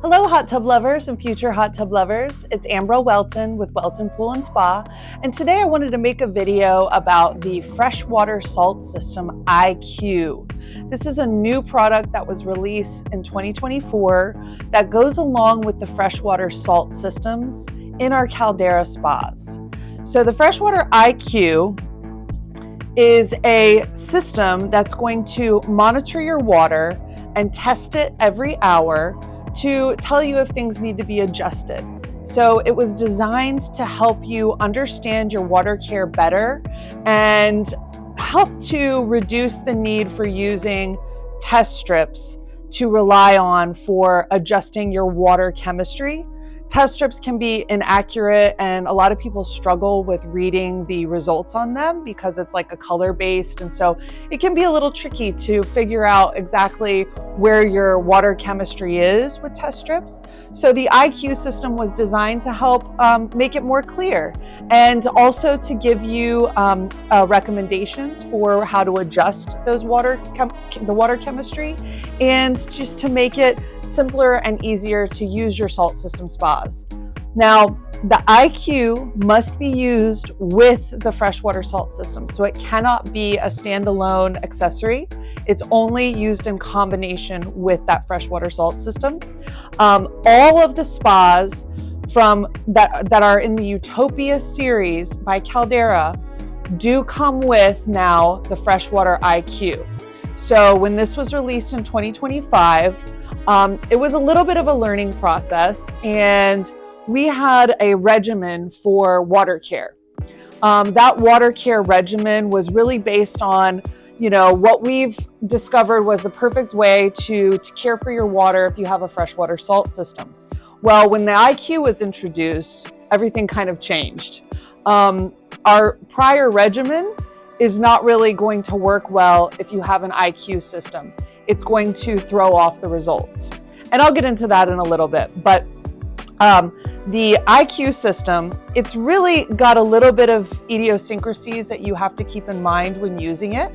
Hello, hot tub lovers and future hot tub lovers. It's Amber Welton with Welton Pool and Spa, and today I wanted to make a video about the FreshWater Salt System IQ. This is a new product that was released in 2024 that goes along with the freshwater salt systems in our Caldera spas. So the FreshWater IQ is a system that's going to monitor your water and test it every hour to tell you if things need to be adjusted. So it was designed to help you understand your water care better and help to reduce the need for using test strips to rely on for adjusting your water chemistry. Test strips can be inaccurate, and a lot of people struggle with reading the results on them because it's like a color based, and so it can be a little tricky to figure out exactly where your water chemistry is with test strips. So the IQ system was designed to help make it more clear, and also to give you recommendations for how to adjust those the water chemistry, and just to make it simpler and easier to use your salt system spas. Now, the IQ must be used with the freshwater salt system, so it cannot be a standalone accessory. It's only used in combination with that freshwater salt system. All of the spas that are in the Utopia series by Caldera do come with now the freshwater IQ. So when this was released in 2025, it was a little bit of a learning process, and we had a regimen for water care. That water care regimen was really based on, what we've discovered was the perfect way to care for your water if you have a freshwater salt system. Well, when the IQ was introduced, everything kind of changed. Our prior regimen is not really going to work well if you have an IQ system. It's going to throw off the results. And I'll get into that in a little bit. But the IQ system, it's really got a little bit of idiosyncrasies that you have to keep in mind when using it.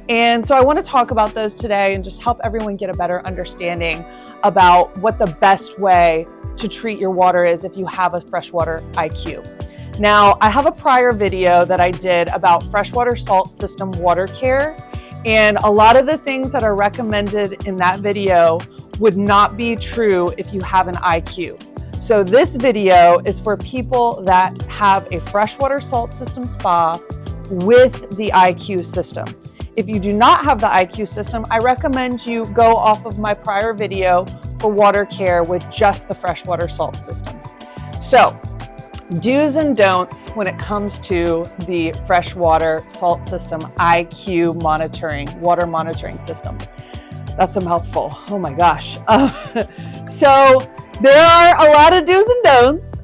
And so I want to talk about those today and just help everyone get a better understanding about what the best way to treat your water is if you have a freshwater IQ. Now, I have a prior video that I did about freshwater salt system water care, and a lot of the things that are recommended in that video would not be true if you have an IQ. So this video is for people that have a freshwater salt system spa with the IQ system. If you do not have the IQ system, I recommend you go off of my prior video for water care with just the freshwater salt system. So, do's and don'ts when it comes to the freshwater salt system IQ water monitoring system. That's a mouthful. Oh my gosh. So there are a lot of do's and don'ts.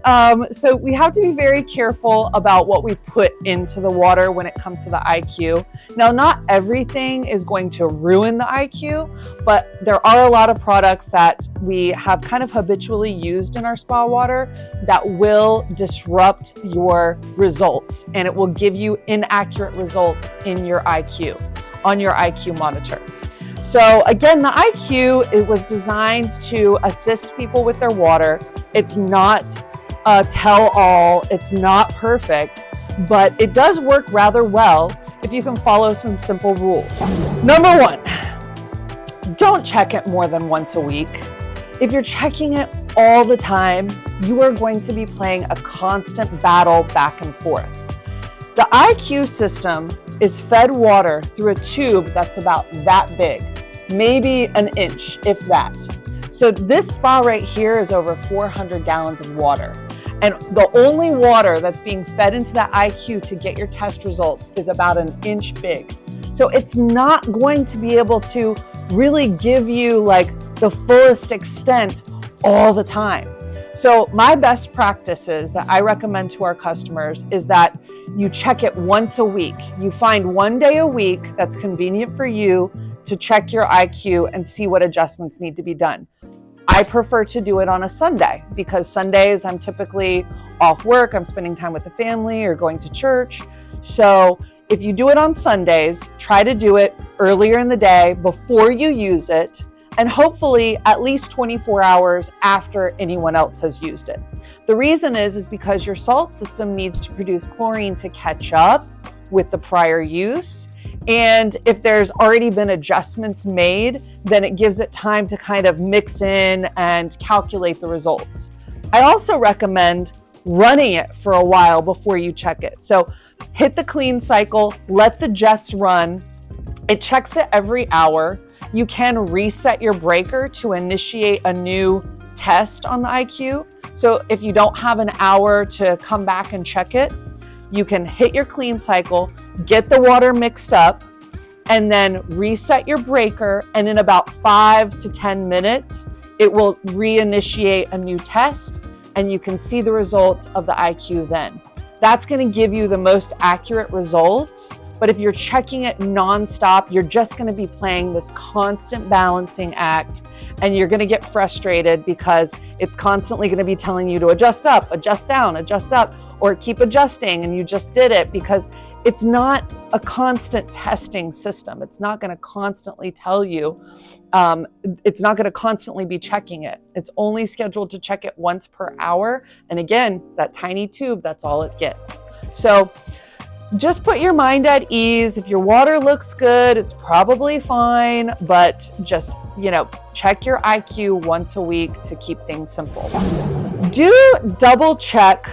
So we have to be very careful about what we put into the water when it comes to the IQ. Now, not everything is going to ruin the IQ, but there are a lot of products that we have kind of habitually used in our spa water that will disrupt your results, and it will give you inaccurate results in your IQ, on your IQ monitor. So again, the IQ, it was designed to assist people with their water. It's not a tell-all, it's not perfect, but it does work rather well if you can follow some simple rules. Number one, don't check it more than once a week. If you're checking it all the time, you are going to be playing a constant battle back and forth. The IQ system is fed water through a tube that's about that big, maybe an inch, if that. So this spa right here is over 400 gallons of water. And the only water that's being fed into that IQ to get your test results is about an inch big. So it's not going to be able to really give you like the fullest extent all the time. So my best practices that I recommend to our customers is that you check it once a week. You find one day a week that's convenient for you to check your IQ and see what adjustments need to be done. I prefer to do it on a Sunday because Sundays I'm typically off work, I'm spending time with the family or going to church. So if you do it on Sundays, try to do it earlier in the day before you use it and hopefully at least 24 hours after anyone else has used it. The reason is because your salt system needs to produce chlorine to catch up with the prior use. And if there's already been adjustments made, then it gives it time to kind of mix in and calculate the results. I also recommend running it for a while before you check it. So hit the clean cycle, let the jets run. It checks it every hour. You can reset your breaker to initiate a new test on the IQ. So if you don't have an hour to come back and check it, you can hit your clean cycle, get the water mixed up, and then reset your breaker. And in about 5 to 10 minutes, it will reinitiate a new test, and you can see the results of the IQ then. That's going to give you the most accurate results. But if you're checking it nonstop, you're just going to be playing this constant balancing act, and you're going to get frustrated because it's constantly going to be telling you to adjust up, adjust down, adjust up, or keep adjusting, and you just did it because it's not a constant testing system. It's not going to constantly tell you, it's not going to constantly be checking it. It's only scheduled to check it once per hour. And again, that tiny tube, that's all it gets. So just put your mind at ease. If your water looks good, it's probably fine, but just, check your IQ once a week to keep things simple. Do double check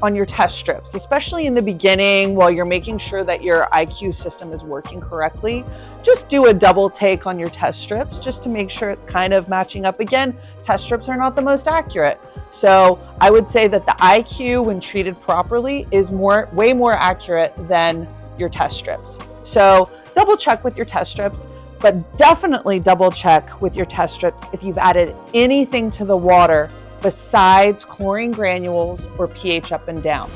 on your test strips, especially in the beginning while you're making sure that your IQ system is working correctly. Just do a double take on your test strips just to make sure it's kind of matching up. Again, test strips are not the most accurate. So I would say that the IQ, when treated properly, is way more accurate than your test strips. So double check with your test strips, but definitely double check with your test strips if you've added anything to the water besides chlorine granules or pH up and down.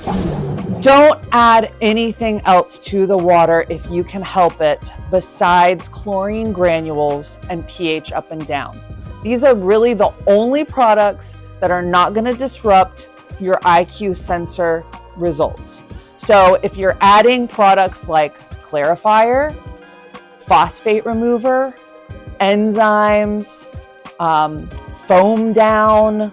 Don't add anything else to the water if you can help it besides chlorine granules and pH up and down. These are really the only products that are not going to disrupt your IQ sensor results. So if you're adding products like clarifier, phosphate remover, enzymes, foam down,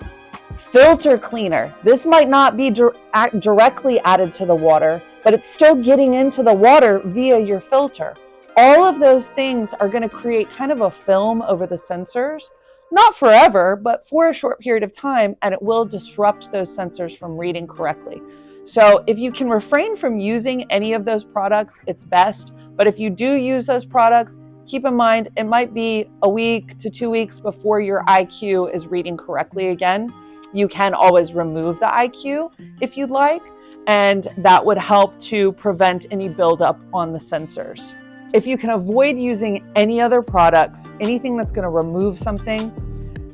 filter cleaner. This might not be directly added to the water, but it's still getting into the water via your filter. All of those things are going to create kind of a film over the sensors, not forever, but for a short period of time, and it will disrupt those sensors from reading correctly. So if you can refrain from using any of those products, it's best. But if you do use those products, keep in mind, it might be a week to 2 weeks before your IQ is reading correctly again. You can always remove the IQ if you'd like, and that would help to prevent any buildup on the sensors. If you can avoid using any other products, anything that's going to remove something,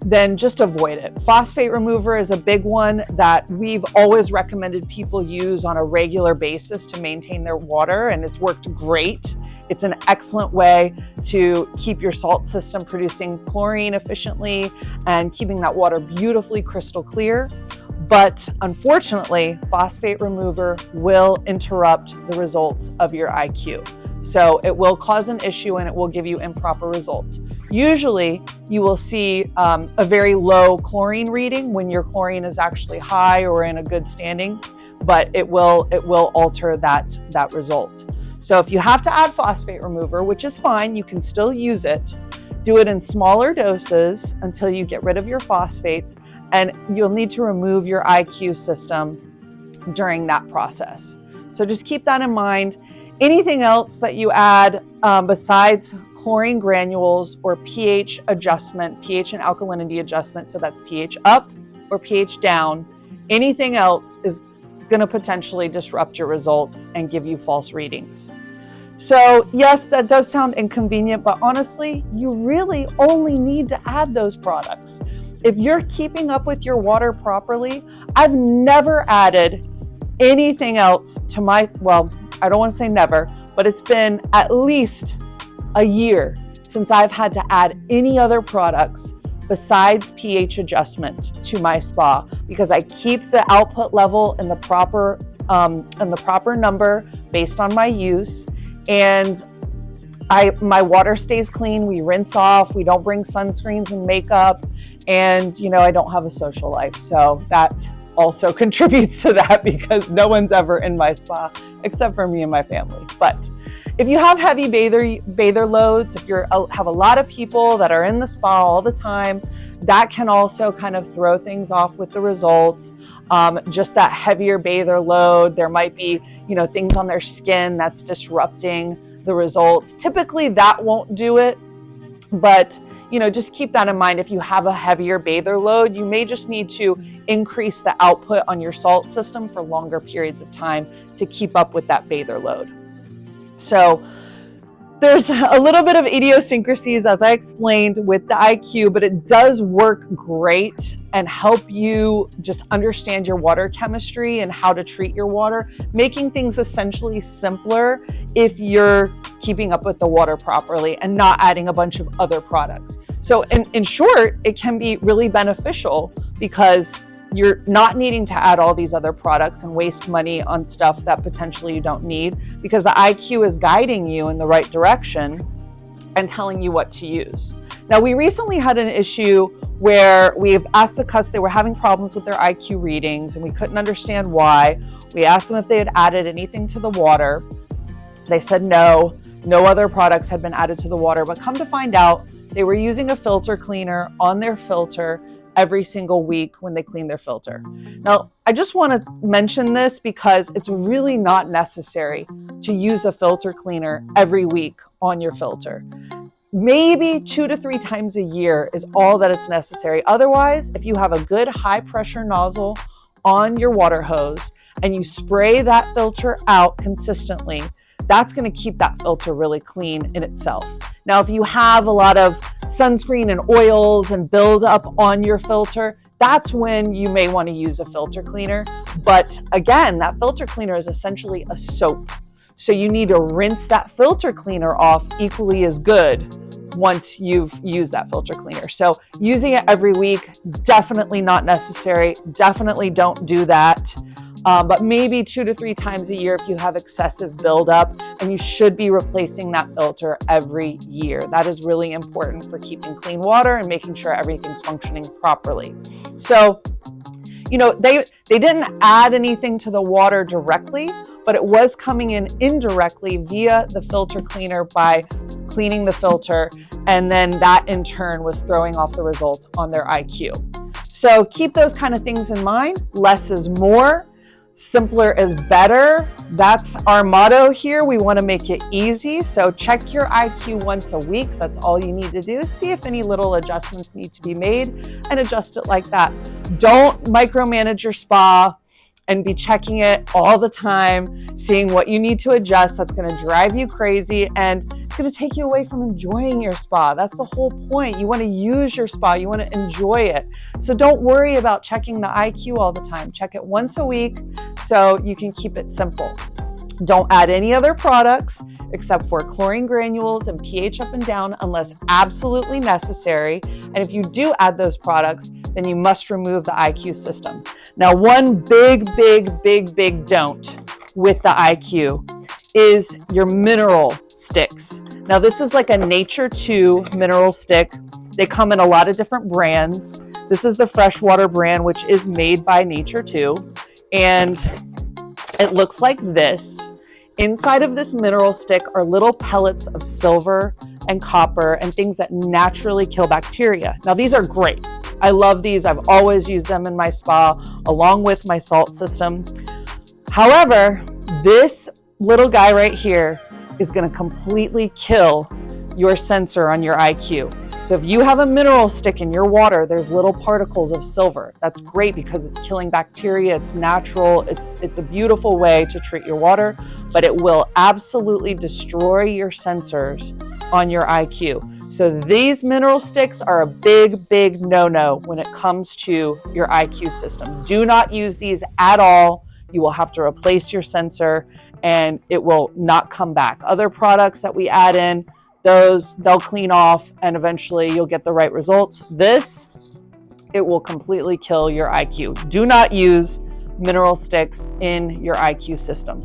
then just avoid it. Phosphate remover is a big one that we've always recommended people use on a regular basis to maintain their water, and it's worked great. It's an excellent way to keep your salt system producing chlorine efficiently and keeping that water beautifully crystal clear. But unfortunately, phosphate remover will interrupt the results of your IQ. So it will cause an issue and it will give you improper results. Usually you will see a very low chlorine reading when your chlorine is actually high or in a good standing, but it will alter that result. So if you have to add phosphate remover, which is fine, you can still use it. Do it in smaller doses until you get rid of your phosphates, and you'll need to remove your IQ system during that process. So just keep that in mind. Anything else that you add besides chlorine granules or pH adjustment, pH and alkalinity adjustment, so that's pH up or pH down, anything else is going to potentially disrupt your results and give you false readings. So yes, that does sound inconvenient, but honestly, you really only need to add those products. If you're keeping up with your water properly, I've never added anything else to I don't want to say never, but it's been at least a year since I've had to add any other products besides pH adjustment to my spa, because I keep the output level in the proper number based on my use. And My water stays clean. We rinse off. We don't bring sunscreens and makeup. And, I don't have a social life. So that also contributes to that, because no one's ever in my spa except for me and my family. But if you have heavy bather loads, if you have a lot of people that are in the spa all the time, that can also kind of throw things off with the results. Just that heavier bather load, there might be, things on their skin that's disrupting the results. Typically that won't do it, but just keep that in mind. If you have a heavier bather load, you may just need to increase the output on your salt system for longer periods of time to keep up with that bather load. So there's a little bit of idiosyncrasies, as I explained, with the IQ, but it does work great and help you just understand your water chemistry and how to treat your water, making things essentially simpler if you're keeping up with the water properly and not adding a bunch of other products. So in short, it can be really beneficial because you're not needing to add all these other products and waste money on stuff that potentially you don't need, because the IQ is guiding you in the right direction and telling you what to use. Now, we recently had an issue where we've asked the customer, they were having problems with their IQ readings and we couldn't understand why. We asked them if they had added anything to the water. They said no other products had been added to the water, but come to find out, they were using a filter cleaner on their filter every single week when they clean their filter. Now, I just want to mention this because it's really not necessary to use a filter cleaner every week on your filter. Maybe 2 to 3 times a year is all that it's necessary. Otherwise, if you have a good high pressure nozzle on your water hose and you spray that filter out consistently, that's going to keep that filter really clean in itself. Now, if you have a lot of sunscreen and oils and build up on your filter, that's when you may want to use a filter cleaner. But again, that filter cleaner is essentially a soap. So you need to rinse that filter cleaner off equally as good once you've used that filter cleaner. So using it every week, definitely not necessary. Definitely don't do that. But maybe 2 to 3 times a year if you have excessive buildup, and you should be replacing that filter every year. That is really important for keeping clean water and making sure everything's functioning properly. So, they didn't add anything to the water directly, but it was coming in indirectly via the filter cleaner by cleaning the filter, and then that in turn was throwing off the results on their IQ. So keep those kind of things in mind. Less is more. Simpler is better. That's our motto here. We want to make it easy. So check your IQ once a week. That's all you need to do. See if any little adjustments need to be made and adjust it like that. Don't micromanage your spa and be checking it all the time, seeing what you need to adjust. That's going to drive you crazy and it's going to take you away from enjoying your spa. That's the whole point. You want to use your spa. You want to enjoy it. So don't worry about checking the IQ all the time. Check it once a week so you can keep it simple. Don't add any other products except for chlorine granules and pH up and down unless absolutely necessary. And if you do add those products, then you must remove the IQ system. Now, one big don't with the IQ is your mineral sticks. Now, this is like a Nature 2 mineral stick. They come in a lot of different brands. This is the FreshWater brand, which is made by Nature 2. And it looks like this. Inside of this mineral stick are little pellets of silver and copper and things that naturally kill bacteria. Now, these are great. I love these. I've always used them in my spa along with my salt system. However, this little guy right here is going to completely kill your sensor on your IQ. So if you have a mineral stick in your water, there's little particles of silver. That's great because it's killing bacteria. It's natural. It's a beautiful way to treat your water, but it will absolutely destroy your sensors on your IQ. So these mineral sticks are a big no-no when it comes to your IQ system. Do not use these at all. You will have to replace your sensor and it will not come back. Other products that we add in, those they'll clean off and eventually you'll get the right results. This, it will completely kill your IQ. Do not use mineral sticks in your IQ system.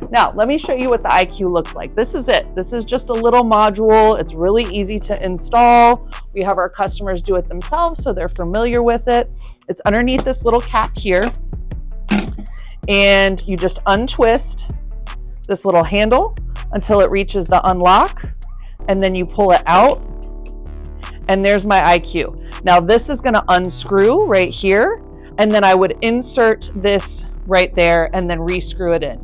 Now, let me show you what the IQ looks like. This is it. This is just a little module. It's really easy to install. We have our customers do it themselves, so they're familiar with it. It's underneath this little cap here. And you just untwist this little handle until it reaches the unlock, and then you pull it out, and there's my IQ. Now this is gonna unscrew right here, and then I would insert this right there and then re-screw it in.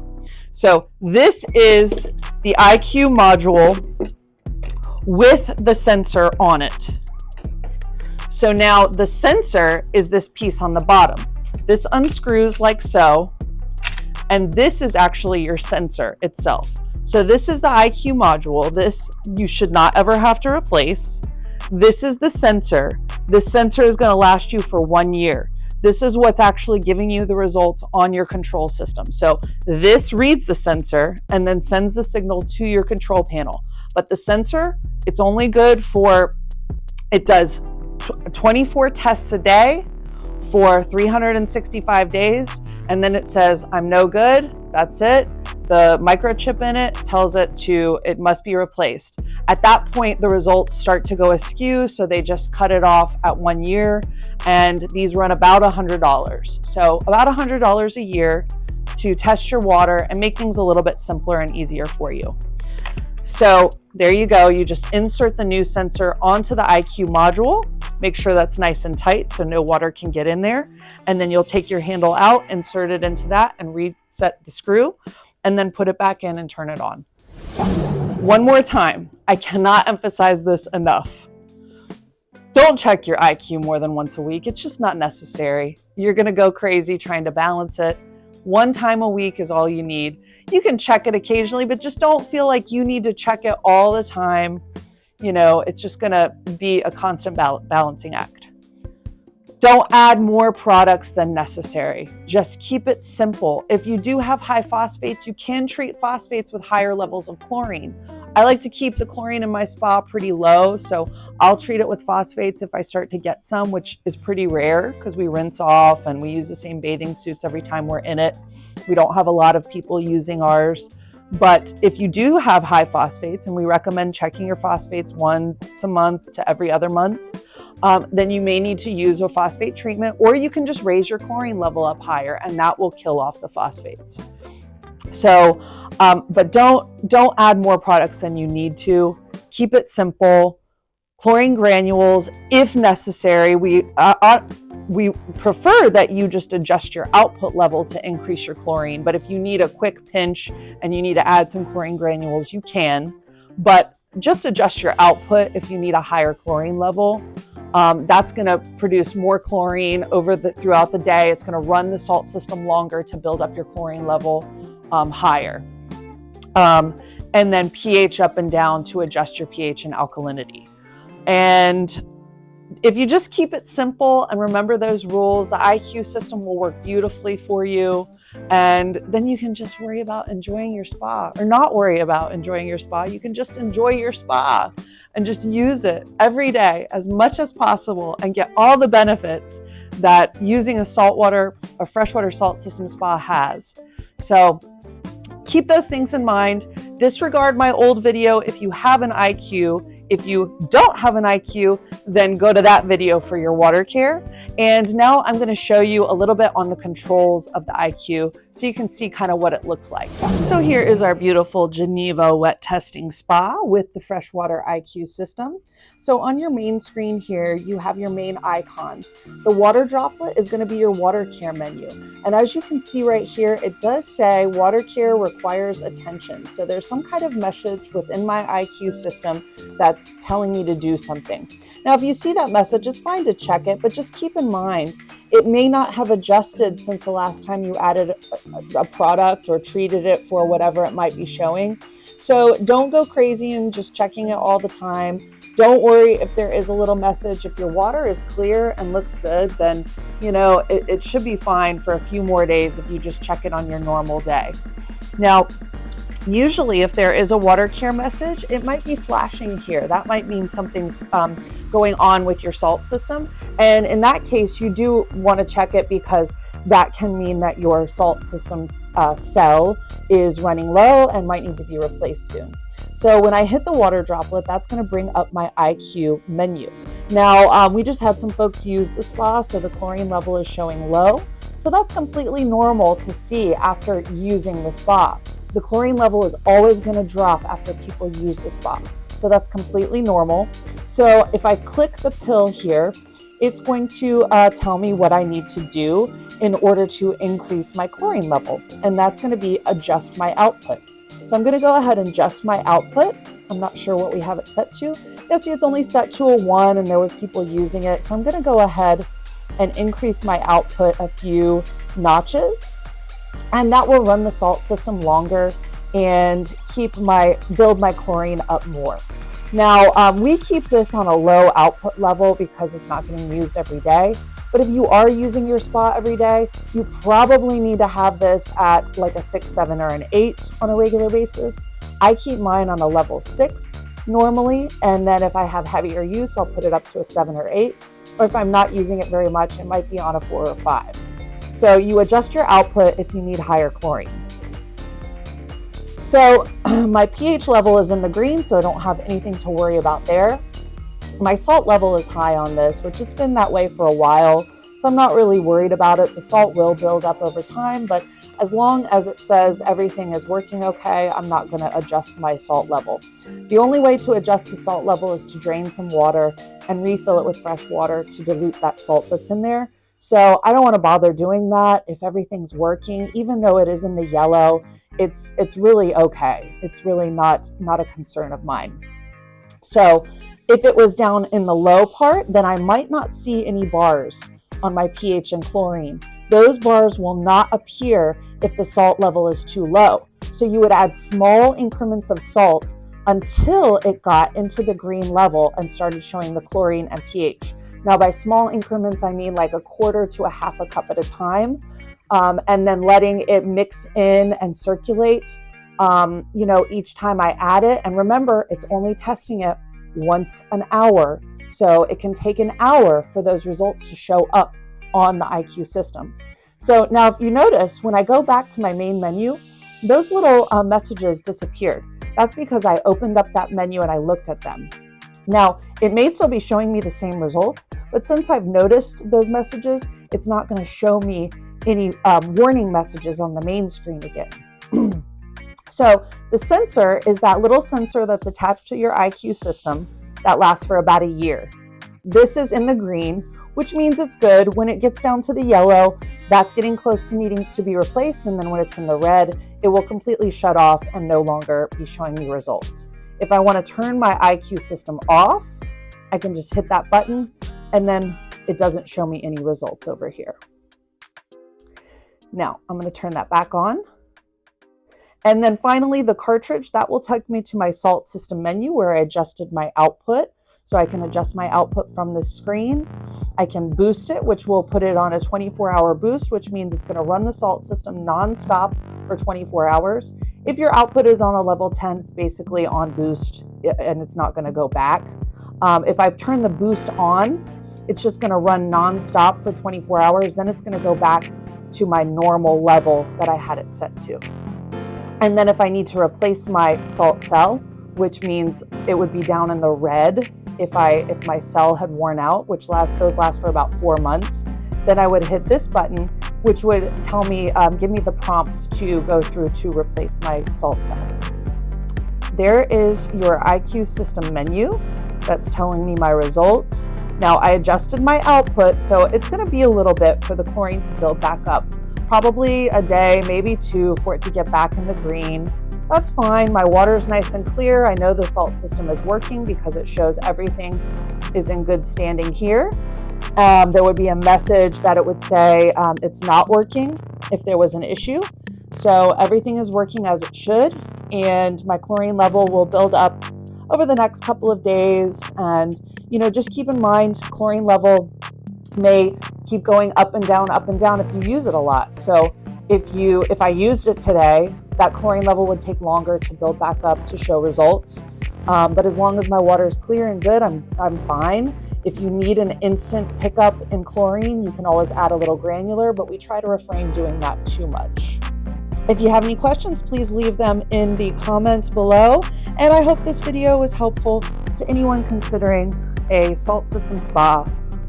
So this is the IQ module with the sensor on it. So now the sensor is this piece on the bottom. This unscrews like so, and this is actually your sensor itself. So this is the IQ module. This you should not ever have to replace. This is the sensor. This sensor is going to last you for 1 year. This is what's actually giving you the results on your control system. So this reads the sensor and then sends the signal to your control panel. But the sensor, it's only good for, it does 24 tests a day for 365 days. And then it says, I'm no good, that's it. The microchip in it tells it it must be replaced. At that point, the results start to go askew, so they just cut it off at 1 year, and these run about $100. So about $100 a year to test your water and make things a little bit simpler and easier for you. So there you go. You just insert the new sensor onto the IQ module. Make sure that's nice and tight so no water can get in there. And then you'll take your handle out, insert it into that, and reset the screw, and then put it back in and turn it on. One more time. I cannot emphasize this enough. Don't check your IQ more than once a week. It's just not necessary. You're going to go crazy trying to balance it. 1 time a week is all you need. You can check it occasionally, but just don't feel like you need to check it all the time. You know, it's just going to be a constant balancing act. Don't add more products than necessary. Just keep it simple. If you do have high phosphates, you can treat phosphates with higher levels of chlorine. I like to keep the chlorine in my spa pretty low, so I'll treat it with phosphates if I start to get some, which is pretty rare because we rinse off and we use the same bathing suits every time we're in it. We don't have a lot of people using ours. But if you do have high phosphates, and we recommend checking your phosphates once a month to every other month, then you may need to use a phosphate treatment, or you can just raise your chlorine level up higher, and that will kill off the phosphates. So, but don't add more products than you need to. Keep it simple. Chlorine granules, if necessary. We prefer that you just adjust your output level to increase your chlorine. But if you need a quick pinch and you need to add some chlorine granules, you can. But just adjust your output if you need a higher chlorine level. That's going to produce more chlorine throughout the day. It's going to run the salt system longer to build up your chlorine level higher. And then pH up and down to adjust your pH and alkalinity. And if you just keep it simple and remember those rules, the IQ system will work beautifully for you. And then you can just worry about enjoying your spa, or not worry about enjoying your spa. You can just enjoy your spa and just use it every day as much as possible and get all the benefits that using a freshwater salt system spa has. So keep those things in mind. Disregard my old video if you have an IQ. If you don't have an IQ, then go to that video for your water care. And now I'm going to show you a little bit on the controls of the IQ so you can see kind of what it looks like. So here is our beautiful Geneva wet testing spa with the FreshWater IQ system. So on your main screen here, you have your main icons. The water droplet is going to be your water care menu. And as you can see right here, it does say water care requires attention. So there's some kind of message within my IQ system that's telling me to do something. Now, if you see that message, it's fine to check it, but just keep in mind, it may not have adjusted since the last time you added a product or treated it for whatever it might be showing. So don't go crazy and just checking it all the time. Don't worry if there is a little message. If your water is clear and looks good, then it should be fine for a few more days if you just check it on your normal day. Now, Usually, if there is a water care message, it might be flashing here. That might mean something's going on with your salt system. And in that case, you do want to check it, because that can mean that your salt system's cell is running low and might need to be replaced soon. So when I hit the water droplet, that's going to bring up my IQ menu. Now, we just had some folks use the spa, so the chlorine level is showing low. So that's completely normal to see after using the spa. The chlorine level is always going to drop after people use the spa. So that's completely normal. So if I click the pill here, it's going to tell me what I need to do in order to increase my chlorine level. And that's going to be adjust my output. So I'm going to go ahead and adjust my output. I'm not sure what we have it set to. Yeah, see, it's only set to a 1 and there was people using it. So I'm going to go ahead and increase my output a few notches. And that will run the salt system longer and build my chlorine up more. Now, we keep this on a low output level because it's not getting used every day. But if you are using your spa every day, you probably need to have this at like a 6, 7, or an 8 on a regular basis. I keep mine on a level 6 normally. And then if I have heavier use, I'll put it up to a 7 or 8. Or if I'm not using it very much, it might be on a 4 or 5. So you adjust your output if you need higher chlorine. So my pH level is in the green, so I don't have anything to worry about there. My salt level is high on this, which it's been that way for a while, so I'm not really worried about it. The salt will build up over time, but as long as it says everything is working okay, I'm not going to adjust my salt level. The only way to adjust the salt level is to drain some water and refill it with fresh water to dilute that salt that's in there. So I don't want to bother doing that. If everything's working, even though it is in the yellow, it's really okay. It's really not a concern of mine. So if it was down in the low part, then I might not see any bars on my pH and chlorine. Those bars will not appear if the salt level is too low. So you would add small increments of salt until it got into the green level and started showing the chlorine and pH. Now, by small increments, I mean like a quarter to a half a cup at a time, and then letting it mix in and circulate, each time I add it. And remember, it's only testing it once an hour. So it can take an hour for those results to show up on the IQ system. So now if you notice, when I go back to my main menu, those little messages disappeared. That's because I opened up that menu and I looked at them. Now, it may still be showing me the same results, but since I've noticed those messages, it's not going to show me any warning messages on the main screen again. So the sensor is that little sensor that's attached to your IQ system that lasts for about a year. This is in the green, which means it's good. When it gets down to the yellow, that's getting close to needing to be replaced. And then when it's in the red, it will completely shut off and no longer be showing me results. If I want to turn my IQ system off, I can just hit that button and then it doesn't show me any results over here. Now I'm going to turn that back on. And then finally the cartridge, that will take me to my salt system menu where I adjusted my output. So I can adjust my output from this screen. I can boost it, which will put it on a 24-hour boost, which means it's going to run the salt system nonstop for 24 hours. If your output is on a level 10, it's basically on boost and it's not going to go back. If I turn the boost on, it's just going to run nonstop for 24 hours. Then it's going to go back to my normal level that I had it set to. And then if I need to replace my salt cell, which means it would be down in the red if my cell had worn out, those last for about 4 months, then I would hit this button, which would tell me, give me the prompts to go through to replace my salt cell. There is your IQ system menu that's telling me my results. Now I adjusted my output, so it's going to be a little bit for the chlorine to build back up. Probably a day, maybe 2 for it to get back in the green. That's fine. My water is nice and clear. I know the salt system is working because it shows everything is in good standing here. There would be a message that it would say it's not working if there was an issue. So everything is working as it should, and my chlorine level will build up over the next couple of days. And, just keep in mind, chlorine level may keep going up and down if you use it a lot. So If I used it today, that chlorine level would take longer to build back up to show results. But as long as my water is clear and good, I'm fine. If you need an instant pickup in chlorine, you can always add a little granular, but we try to refrain doing that too much. If you have any questions, please leave them in the comments below. And I hope this video was helpful to anyone considering a salt system spa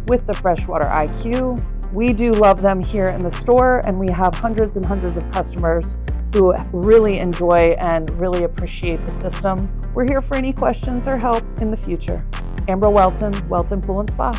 with the FreshWater IQ. We do love them here in the store, and we have hundreds and hundreds of customers who really enjoy and really appreciate the system. We're here for any questions or help in the future. Amber Welton, Welton Pool and Spa.